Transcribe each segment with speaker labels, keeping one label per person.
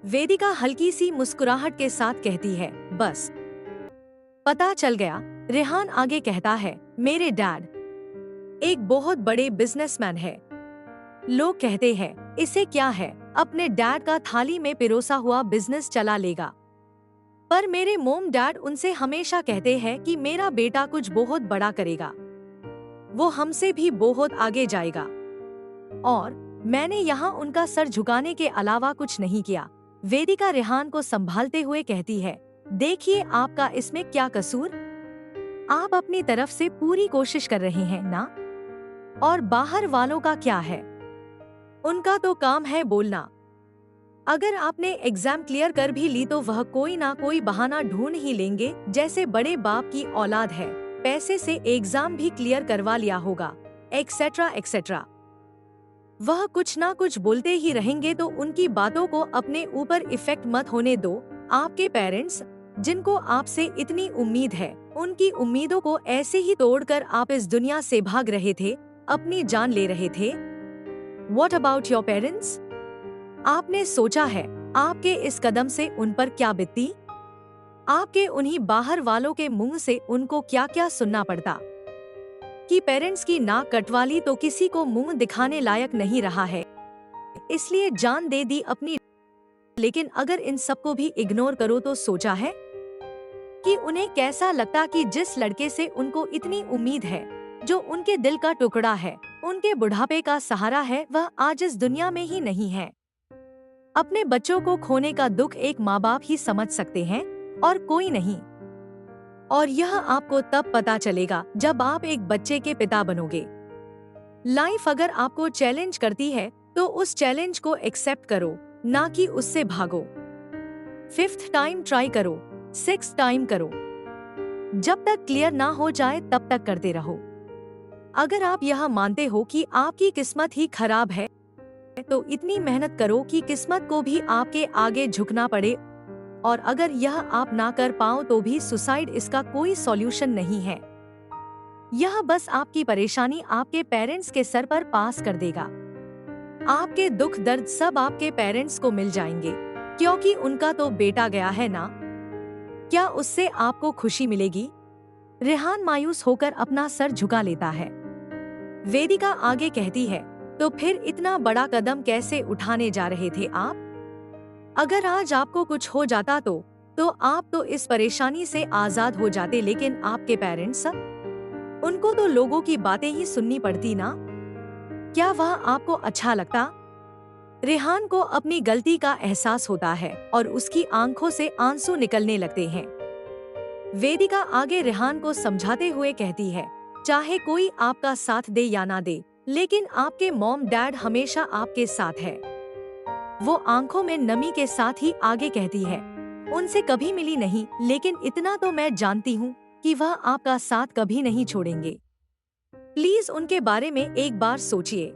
Speaker 1: वेदिका हल्की सी मुस्कुराहट के साथ कहती है, बस पता चल गया। रेहान आगे कहता है, मेरे डैड एक बहुत बड़े बिजनेसमैन है। लोग कहते हैं इसे क्या है, अपने डैड का थाली में पिरोसा हुआ बिजनेस चला लेगा। पर मेरे मोम डैड उनसे हमेशा कहते हैं कि मेरा बेटा कुछ बहुत बड़ा करेगा, वो हमसे भी बहुत आगे जाएगा। और मैंने यहाँ उनका सर झुकाने के अलावा कुछ नहीं किया। वेदिका रेहान को संभालते हुए कहती है, देखिए आपका इसमें क्या कसूर। आप अपनी तरफ से पूरी कोशिश कर रहे हैं ना, और बाहर वालों का क्या है, उनका तो काम है बोलना। अगर आपने एग्जाम क्लियर कर भी ली तो वह कोई ना कोई बहाना ढूंढ ही लेंगे, जैसे बड़े बाप की औलाद है, पैसे से एग्जाम भी क्लियर करवा लिया होगा, एक्सेट्रा एक्सेट्रा। वह कुछ ना कुछ बोलते ही रहेंगे, तो उनकी बातों को अपने ऊपर इफेक्ट मत होने दो। आपके पेरेंट्स जिनको आपसे इतनी उम्मीद है, उनकी उम्मीदों को ऐसे ही तोड़कर आप इस दुनिया से भाग रहे थे, अपनी जान ले रहे थे। What about your parents? आपने सोचा है आपके इस कदम से उन पर क्या बीतती? आपके उन्हीं बाहर वालों के मुंह से उनको क्या क्या सुनना पड़ता कि पेरेंट्स की नाक कटवाली तो किसी को मुंह दिखाने लायक नहीं रहा है, इसलिए जान दे दी अपनी। लेकिन अगर इन सबको भी इग्नोर करो तो सोचा है कि उन्हें कैसा लगता कि जिस लड़के से उनको इतनी उम्मीद है, जो उनके दिल का टुकड़ा है, उनके बुढ़ापे का सहारा है, वह आज इस दुनिया में ही नहीं है। अपने बच्चों को खोने का दुख एक माँ बाप ही समझ सकते हैं और कोई नहीं। और यह आपको तब पता चलेगा जब आप एक बच्चे के पिता बनोगे। लाइफ अगर आपको चैलेंज करती है तो उस चैलेंज को एक्सेप्ट करो, ना कि उससे भागो। 5th टाइम ट्राई करो, 6th टाइम करो, जब तक क्लियर ना हो जाए तब तक करते रहो। अगर आप यह मानते हो कि आपकी किस्मत ही खराब है, तो इतनी मेहनत करो कि किस्मत को भी आपके आगे झुकना पड़े। और अगर यह आप ना कर पाओ तो भी सुसाइड इसका कोई सॉल्यूशन नहीं है। यह बस आपकी परेशानी आपके पेरेंट्स के सर पर पास कर देगा। आपके दुख दर्द सब आपके पेरेंट्स को मिल जाएंगे, क्योंकि उनका तो बेटा गया है ना। क्या उससे आपको खुशी मिलेगी? रेहान मायूस होकर अपना सर झुका लेता है। वेदिका आगे कहती है, तो फिर इतना बड़ा कदम कैसे उठाने जा रहे थे आप? अगर आज आपको कुछ हो जाता तो आप तो इस परेशानी से आजाद हो जाते, लेकिन आपके पेरेंट्स, उनको तो लोगों की बातें ही सुननी पड़ती ना। क्या वह आपको अच्छा लगता? रेहान को अपनी गलती का एहसास होता है और उसकी आंखों से आंसू निकलने लगते हैं। वेदिका आगे रेहान को समझाते हुए कहती है, चाहे कोई आपका साथ दे या ना दे, लेकिन आपके मॉम डैड हमेशा आपके साथ है। वो आंखों में नमी के साथ ही आगे कहती है, उनसे कभी मिली नहीं, लेकिन इतना तो मैं जानती हूँ कि वह आपका साथ कभी नहीं छोड़ेंगे। प्लीज उनके बारे में एक बार सोचिए।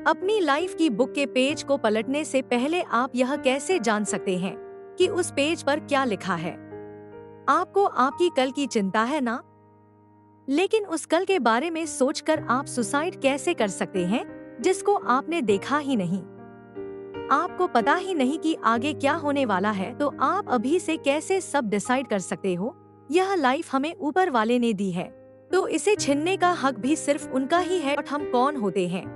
Speaker 1: अपनी लाइफ की बुक के पेज को पलटने से पहले आप यह कैसे जान सकते हैं कि उस पेज पर क्या लिखा है? आपको आपकी कल की चिंता है ना, लेकिन उस कल के बारे में सोचकर आप सुसाइड कैसे कर सकते हैं जिसको आपने देखा ही नहीं? आपको पता ही नहीं कि आगे क्या होने वाला है, तो आप अभी से कैसे सब डिसाइड कर सकते हो? यह लाइफ हमें ऊपर वाले ने दी है, तो इसे छीनने का हक भी सिर्फ उनका ही है। और हम कौन होते हैं?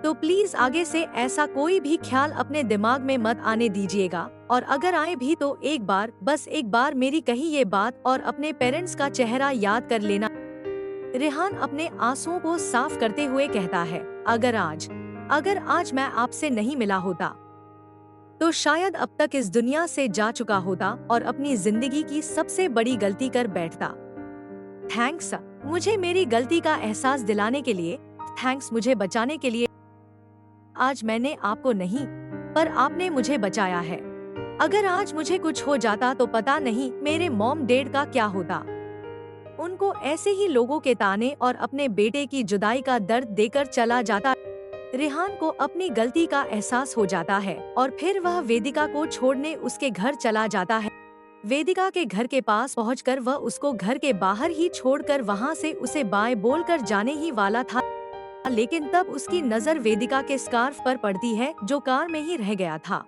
Speaker 1: तो प्लीज आगे से ऐसा कोई भी ख्याल अपने दिमाग में मत आने दीजिएगा, और अगर आए भी तो एक बार, बस एक बार मेरी कही ये बात और अपने पेरेंट्स का चेहरा याद कर लेना। रेहान अपने आंसुओं को साफ करते हुए कहता है, अगर आज मैं आपसे नहीं मिला होता तो शायद अब तक इस दुनिया से जा चुका होता और अपनी जिंदगी की सबसे बड़ी गलती कर बैठता। थैंक्स मुझे मेरी गलती का एहसास दिलाने के लिए, थैंक्स मुझे बचाने के लिए। आज मैंने आपको नहीं, पर आपने मुझे बचाया है। अगर आज मुझे कुछ हो जाता तो पता नहीं मेरे मॉम डैड का क्या होता। उनको ऐसे ही लोगों के ताने और अपने बेटे की जुदाई का दर्द देकर चला जाता। रेहान को अपनी गलती का एहसास हो जाता है और फिर वह वेदिका को छोड़ने उसके घर चला जाता है। वेदिका के घर के पास पहुंचकर वह उसको घर के बाहर ही छोड़कर वहां से उसे बाय बोलकर जाने ही वाला था, लेकिन तब उसकी नजर वेदिका के स्कार्फ पर पड़ती है जो कार में ही रह गया था।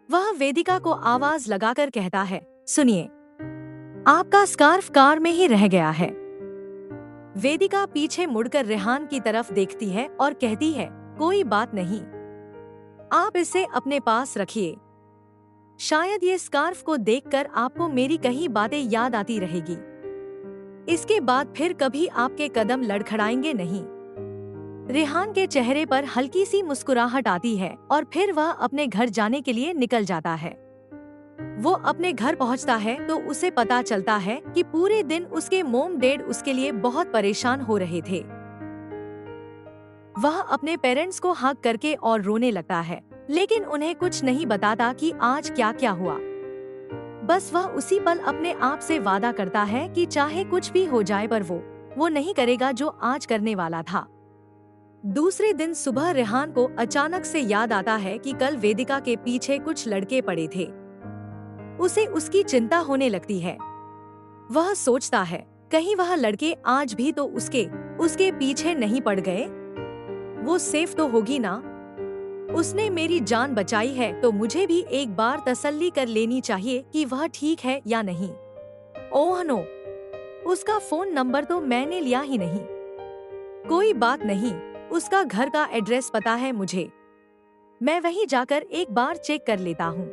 Speaker 1: वह वेदिका को आवाज लगाकर कहता है, सुनिए, आपका स्कार्फ कार में ही रह गया है। वेदिका पीछे मुड़कर रेहान की तरफ देखती है और कहती है, कोई बात नहीं, आप इसे अपने पास रखिए। शायद ये स्कार्फ को देखकर आपको मेरी कई बातें याद आती रहेगी। इसके बाद फिर कभी आपके कदम लड़खड़ाएंगे नहीं। रेहान के चेहरे पर हल्की सी मुस्कुराहट आती है और फिर वह अपने घर जाने के लिए निकल जाता है। वो अपने घर पहुंचता है तो उसे पता चलता है कि पूरे दिन उसके मॉम डैड उसके लिए बहुत परेशान हो रहे थे। वह अपने पेरेंट्स को हग करके और रोने लगता है, लेकिन उन्हें कुछ नहीं बताता कि आज क्या क्या हुआ। बस वह उसी पल अपने आप से वादा करता है कि चाहे कुछ भी हो जाए पर वो नहीं करेगा जो आज करने वाला था। दूसरे दिन सुबह रेहान को अचानक से याद आता है कि कल वेदिका के पीछे कुछ लड़के पड़े थे। उसे उसकी चिंता होने लगती है। वह सोचता है, कहीं वह लड़के आज भी तो उसके पीछे नहीं पड़ गए। वो सेफ तो होगी ना। उसने मेरी जान बचाई है तो मुझे भी एक बार तसल्ली कर लेनी चाहिए कि वह ठीक है या नहीं। ओह नो, उसका फोन नंबर तो मैंने लिया ही नहीं। कोई बात नहीं, उसका घर का एड्रेस पता है मुझे। मैं वहीं जाकर एक बार चेक कर लेता हूँ।